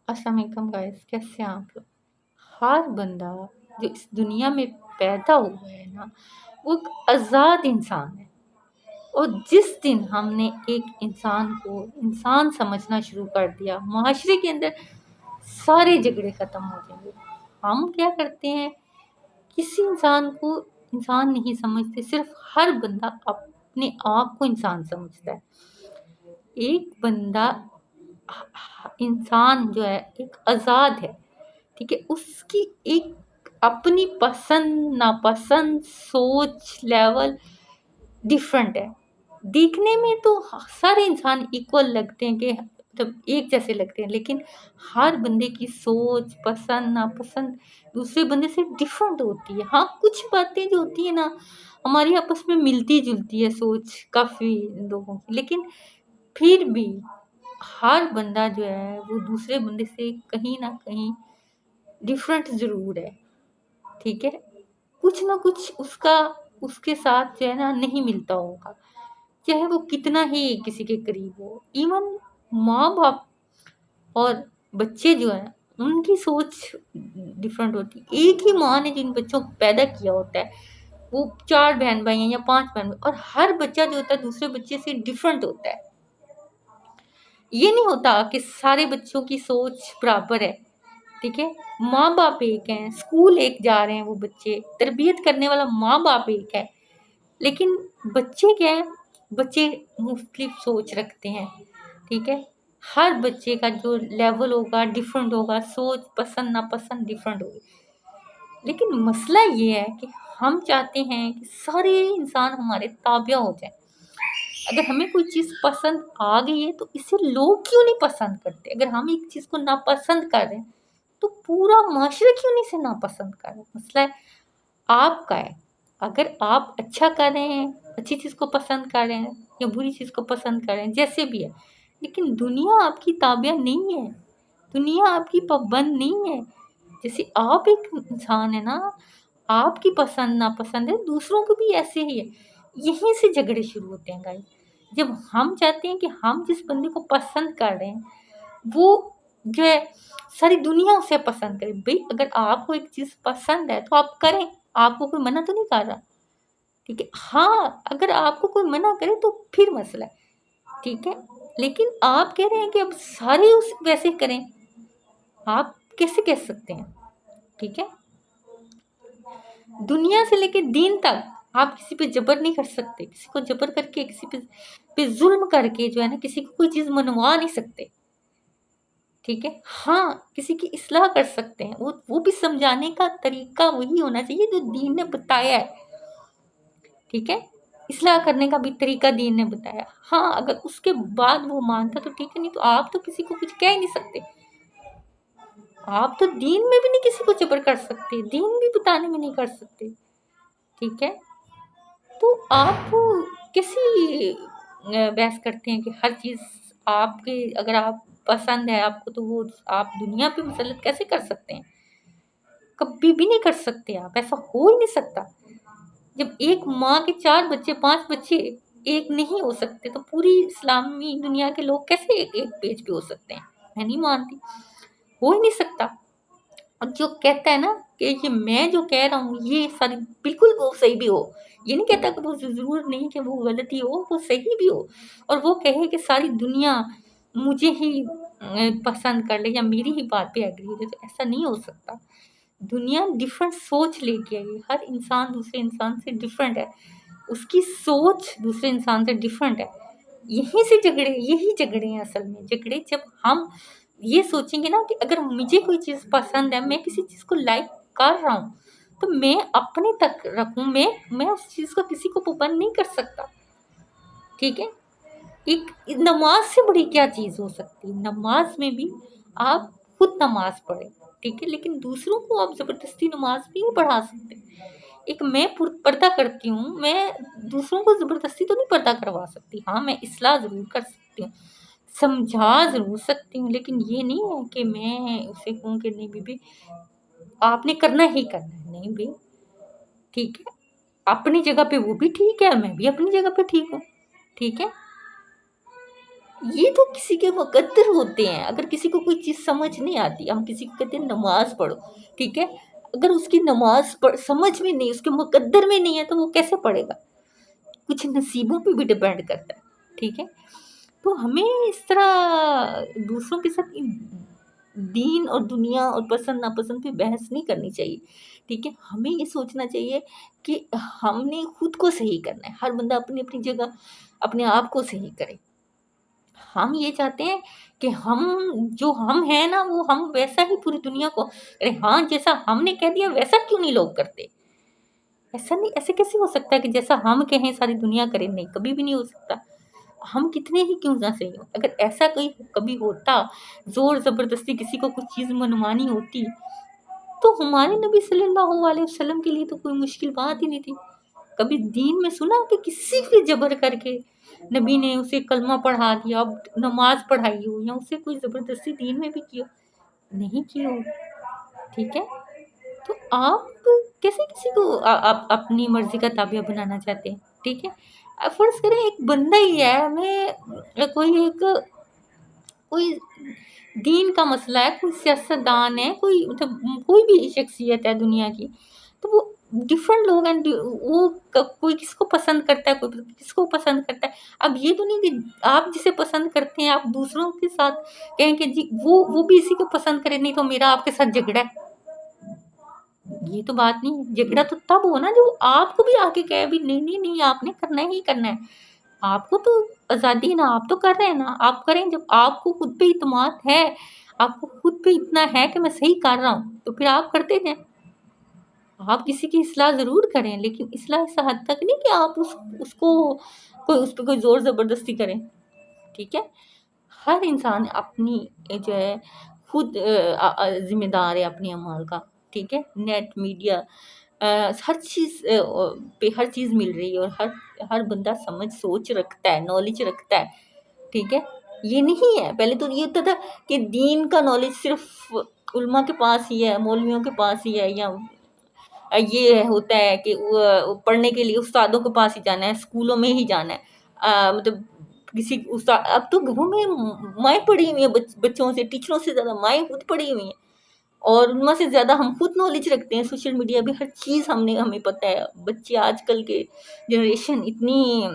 अस्सलाम वालेकुम गाइस, कैसे हैं आप लोग। हर बंदा जो इस दुनिया में पैदा हुआ है ना, वो एक आज़ाद इंसान है। और जिस दिन हमने एक इंसान को इंसान समझना शुरू कर दिया, माशरे के अंदर सारे झगड़े ख़त्म हो जाएंगे। हम क्या करते हैं, किसी इंसान को इंसान नहीं समझते, सिर्फ हर बंदा अपने आप को इंसान समझता है। एक बंदा इंसान जो है एक आज़ाद है, ठीक है। उसकी एक अपनी पसंद नापसंद सोच लेवल डिफरेंट है। दिखने में तो सारे इंसान इक्वल लगते हैं कि मतलब एक जैसे लगते हैं, लेकिन हर बंदे की सोच पसंद नापसंद दूसरे बंदे से डिफरेंट होती है। हाँ, कुछ बातें जो होती है ना, हमारी आपस में मिलती जुलती है सोच काफ़ी लोगों की, लेकिन फिर भी हर बंदा जो है वो दूसरे बंदे से कहीं ना कहीं डिफरेंट ज़रूर है, ठीक है। कुछ ना कुछ उसका उसके साथ जो है ना नहीं मिलता होगा, चाहे वो कितना ही किसी के करीब हो। इवन माँ बाप और बच्चे जो हैं उनकी सोच डिफरेंट होती है। एक ही माँ ने जिन बच्चों को पैदा किया होता है, वो 4 बहन भाई हैं या 5 बहन भाई, और हर बच्चा जो होता है दूसरे बच्चे से डिफरेंट होता है। ये नहीं होता कि सारे बच्चों की सोच बराबर है, ठीक है। माँ बाप एक हैं, स्कूल एक जा रहे हैं, वो बच्चे तरबियत करने वाला माँ बाप एक है, लेकिन बच्चे क्या है, बच्चे मुख्तलिफ सोच रखते हैं, ठीक है। हर बच्चे का जो लेवल होगा डिफरेंट होगा, सोच पसंद नापसंद डिफरेंट होगी। लेकिन मसला ये है कि हम चाहते हैं कि सारे इंसान हमारे ताबिया हो जाए। अगर हमें कोई चीज़ पसंद आ गई है तो इसे लोग क्यों नहीं पसंद करते। अगर हम एक चीज़ को नापसंद कर रहे हैं तो पूरा माशरा क्यों नहीं इसे नापसंद कर रहा है। मसला है आपका है। अगर आप अच्छा कर रहे हैं, अच्छी चीज़ को पसंद कर रहे हैं या बुरी चीज़ को पसंद कर रहे हैं, जैसे भी है, लेकिन दुनिया आपकी ताबिया नहीं है, दुनिया आपकी पाबंद नहीं है। जैसे आप एक इंसान है ना, आपकी पसंद नापसंद है, दूसरों को भी ऐसे ही है। यहीं से झगड़े शुरू होते हैं गाइस। जब हम चाहते हैं कि हम जिस बंदे को पसंद कर रहे हैं वो जो है सारी दुनिया उसे पसंद करे। भाई अगर आपको एक चीज़ पसंद है तो आप करें, आपको कोई मना तो नहीं कर रहा, ठीक है। हाँ, अगर आपको कोई मना करे तो फिर मसला है, ठीक है। लेकिन आप कह रहे हैं कि अब सारे उस वैसे करें, आप कैसे कह सकते हैं, ठीक है। दुनिया से लेके दीन तक आप किसी पे जबर नहीं कर सकते, किसी को जबर करके किसी पे जुल्म करके जो है ना किसी को कोई चीज़ मनवा नहीं सकते, ठीक है। हाँ, किसी की इस्लाह कर सकते हैं, वो भी समझाने का तरीका वही होना चाहिए जो दीन ने बताया है, ठीक है। इस्लाह करने का भी तरीका दीन ने बताया। हाँ, अगर उसके बाद वो मानता तो ठीक है, नहीं तो आप तो किसी को कुछ कह ही नहीं सकते। आप तो दीन में भी नहीं किसी को जबर कर सकते, दीन भी बताने में नहीं कर सकते, ठीक है। तो आप कैसी बहस करते हैं कि हर चीज़ आपके अगर आप पसंद है आपको तो वो आप दुनिया पे मुसल्लत कैसे कर सकते हैं। कभी भी नहीं कर सकते आप, ऐसा हो ही नहीं सकता। जब एक माँ के 4 बच्चे 5 बच्चे एक नहीं हो सकते तो पूरी इस्लामी दुनिया के लोग कैसे एक पेज पे हो सकते हैं। मैं नहीं मानती, हो ही नहीं सकता। और जो कहता है ना कि ये मैं जो कह रहा हूँ ये सारी बिल्कुल वो सही भी हो, ये नहीं कहता कि वो ज़रूर नहीं कि वो गलती हो, वो सही भी हो, और वो कहे कि सारी दुनिया मुझे ही पसंद कर ले या मेरी ही बात पे एग्री हो जाए, तो ऐसा नहीं हो सकता। दुनिया डिफरेंट सोच लेके आई है, हर इंसान दूसरे इंसान से डिफरेंट है, उसकी सोच दूसरे इंसान से डिफरेंट है। यही झगड़े हैं असल में। झगड़े जब हम ये सोचेंगे ना कि अगर मुझे कोई चीज़ पसंद है, मैं किसी चीज़ को लाइक कर रहा हूँ, तो मैं अपने तक रखूँ, मैं उस चीज़ को किसी को पाबंद नहीं कर सकता, ठीक है। एक नमाज से बड़ी क्या चीज़ हो सकती है। नमाज में भी आप खुद नमाज पढ़ें, ठीक है, लेकिन दूसरों को आप ज़बरदस्ती नमाज भी नहीं पढ़ा सकते। एक मैं पर्दा करती हूँ, मैं दूसरों को ज़बरदस्ती तो नहीं पर्दा करवा सकती। हाँ, मैं इस्लाह ज़रूर कर सकती हूँ, समझा ज़रूर सकती हूँ, लेकिन ये नहीं है कि मैं उसे कहूँ कि नहीं बीबी आपने करना ही करना है। नहीं भई, ठीक है, अपनी जगह पे वो भी ठीक है, मैं भी अपनी जगह पे ठीक हूँ, ठीक है। یہ تو کسی کے مقدر ہوتے ہیں. اگر کسی کو کوئی چیز سمجھ نہیں آتی، ہم کسی کو کہتے ہیں نماز پڑھو، ٹھیک ہے، اگر اس کی نماز سمجھ میں نہیں، اس کے مقدر میں نہیں ہے، تو وہ کیسے پڑھے گا؟ کچھ نصیبوں پہ بھی ڈپینڈ کرتا ہے، ٹھیک ہے. تو ہمیں اس طرح دوسروں کے ساتھ دین اور دنیا اور پسند ناپسند پہ بحث نہیں کرنی چاہیے، ٹھیک ہے. ہمیں یہ سوچنا چاہیے کہ ہم نے خود کو صحیح کرنا ہے. ہر بندہ اپنی اپنی جگہ اپنے آپ کو صحیح کرے. ہم یہ چاہتے ہیں کہ ہم جو ہم ہیں نا، وہ ہم ویسا ہی پوری دنیا کو ارے ہاں، جیسا ہم نے کہہ دیا ویسا کیوں نہیں لوگ کرتے؟ ایسا نہیں، ایسے کیسے ہو سکتا ہے کہ جیسا ہم کہیں ساری دنیا کرے؟ نہیں، کبھی بھی نہیں ہو سکتا. ہم کتنے ہی کیوں نہ صحیح ہو. اگر ایسا کوئی کبھی ہوتا، زور زبردستی کسی کو کچھ چیز منوانی ہوتی، تو ہمارے نبی صلی اللہ علیہ وسلم کے لیے تو کوئی مشکل بات ہی نہیں تھی. کبھی دین میں سنا کہ کسی پہ جبر کر کے نبی نے اسے کلمہ پڑھا دیا، اب نماز پڑھائی ہو، یا اسے کوئی زبردستی دین میں بھی کی ہو؟ نہیں کی ہو، ٹھیک ہے. تو آپ کیسے کسی کو آپ اپنی مرضی کا تابع بنانا چاہتے ہیں؟ ٹھیک ہے. اب فرض کریں ایک بندہ ہی ہے، ہمیں کوئی دین کا مسئلہ ہے، کوئی سیاست دان ہے، کوئی مطلب کوئی بھی شخصیت ہے دنیا کی، تو وہ ڈفرینٹ لوگ ہیں. وہ کوئی کس کو پسند کرتا ہے، کوئی کس کو پسند کرتا ہے. اب یہ تو نہیں کہ آپ جسے پسند کرتے ہیں آپ دوسروں کے ساتھ کہیں کہ جی وہ بھی اسی کو پسند کرے، نہیں تو میرا آپ کے ساتھ جھگڑا ہے. یہ تو بات نہیں ہے. جھگڑا تو تب ہو نا جو آپ کو بھی آ کے کہے بھی نہیں نہیں نہیں، آپ نے کرنا ہی کرنا ہے. آپ کو تو آزادی ہے نا، آپ تو کر رہے ہیں نا، آپ کریں. جب آپ کو خود پہ اعتماد ہے، آپ کو خود پہ اتنا ہے کہ میں صحیح کر رہا ہوں، تو پھر آپ کرتے جائیں. آپ کسی کی اصلاح ضرور کریں، لیکن اصلاح اس حد تک نہیں کہ آپ اس کو اس پہ کوئی زور زبردستی کریں، ٹھیک ہے. ہر انسان اپنی جو ہے خود ذمہ دار ہے اپنے اعمال کا، ٹھیک ہے. نیٹ میڈیا ہر چیز پہ ہر چیز مل رہی ہے، اور ہر بندہ سمجھ سوچ رکھتا ہے، نالج رکھتا ہے، ٹھیک ہے. یہ نہیں ہے، پہلے تو یہ ہوتا تھا کہ دین کا نالج صرف علماء کے پاس ہی ہے، مولویوں کے پاس ہی ہے، یا یہ ہوتا ہے کہ پڑھنے کے لیے استادوں کے پاس ہی جانا ہے، اسکولوں میں ہی جانا ہے. مطلب کسی استاد، اب تو گھروں میں مائیں پڑھی ہوئی ہیں بچوں سے، ٹیچروں سے زیادہ مائیں خود پڑھی ہوئی ہیں، اور ان میں سے زیادہ ہم خود نالج رکھتے ہیں. سوشل میڈیا پہ ہر چیز ہمیں پتہ ہے. بچے آج کل کے جنریشن اتنی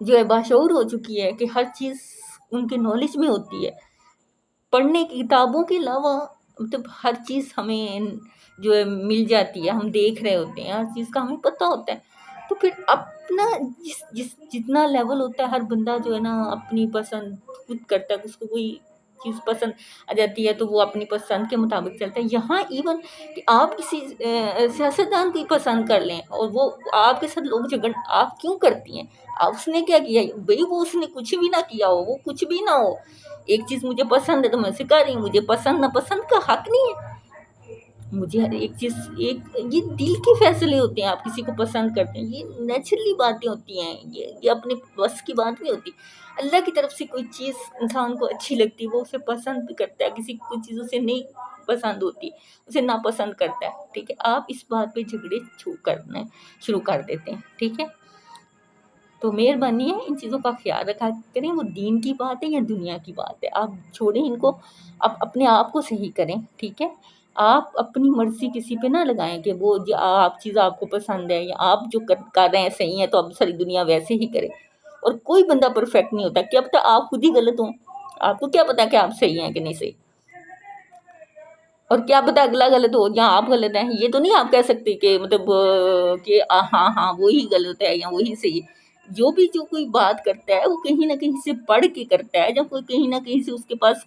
جو ہے باشعور ہو چکی ہے کہ ہر چیز ان کے نالج میں ہوتی ہے. پڑھنے کی کتابوں کے علاوہ مطلب ہر چیز ہمیں جو ہے مل جاتی ہے، ہم دیکھ رہے ہوتے ہیں، ہر چیز کا ہمیں پتہ ہوتا ہے. تو پھر اپنا جتنا لیول ہوتا ہے، ہر بندہ جو ہے نا اپنی پسند خود کرتا ہے. اس کو کوئی چیز پسند آ جاتی ہے تو وہ اپنی پسند کے مطابق چلتا ہے. یہاں ایون کہ آپ کسی سیاستدان کو پسند کر لیں اور وہ آپ کے ساتھ لوگ جھگڑ، آپ کیوں کرتی ہیں؟ اس نے کیا کیا بھائی؟ وہ اس نے کچھ بھی نہ کیا ہو، وہ کچھ بھی نہ ہو. ایک چیز مجھے پسند ہے تو میں اسے کر رہی ہوں. مجھے پسند نہ پسند کا حق نہیں ہے. مجھے ہر ایک چیز یہ دل کے فیصلے ہوتے ہیں. آپ کسی کو پسند کرتے ہیں، یہ نیچرلی باتیں ہوتی ہیں، یہ اپنے بس کی بات نہیں ہوتی. اللہ کی طرف سے کوئی چیز انسان کو اچھی لگتی، وہ اسے پسند بھی کرتا ہے. کسی کو کوئی چیز اسے نہیں پسند ہوتی، اسے ناپسند کرتا ہے، ٹھیک ہے. آپ اس بات پہ جھگڑے کرنا شروع کر دیتے ہیں، ٹھیک ہے. تو مہربانی ہے ان چیزوں کا خیال رکھا کریں. وہ دین کی بات ہے یا دنیا کی بات ہے، آپ چھوڑیں ان کو، آپ اپنے آپ کو صحیح کریں، ٹھیک ہے. آپ اپنی مرضی کسی پہ نہ لگائیں کہ وہ جو چیز آپ کو پسند ہے یا آپ جو کر رہے ہیں صحیح ہے تو اب ساری دنیا ویسے ہی کرے. اور کوئی بندہ پرفیکٹ نہیں ہوتا. کیا پتہ آپ خود ہی غلط ہوں، آپ کو کیا پتا کہ آپ صحیح ہیں کہ نہیں صحیح، اور کیا پتہ اگلا غلط ہو یا آپ غلط ہیں. یہ تو نہیں آپ کہہ سکتے کہ مطلب کہ ہاں ہاں وہی غلط ہے یا وہی صحیح. جو کوئی بات کرتا ہے وہ کہیں نہ کہیں سے پڑھ کے کرتا ہے، جب کوئی کہیں نہ کہیں سے اس کے پاس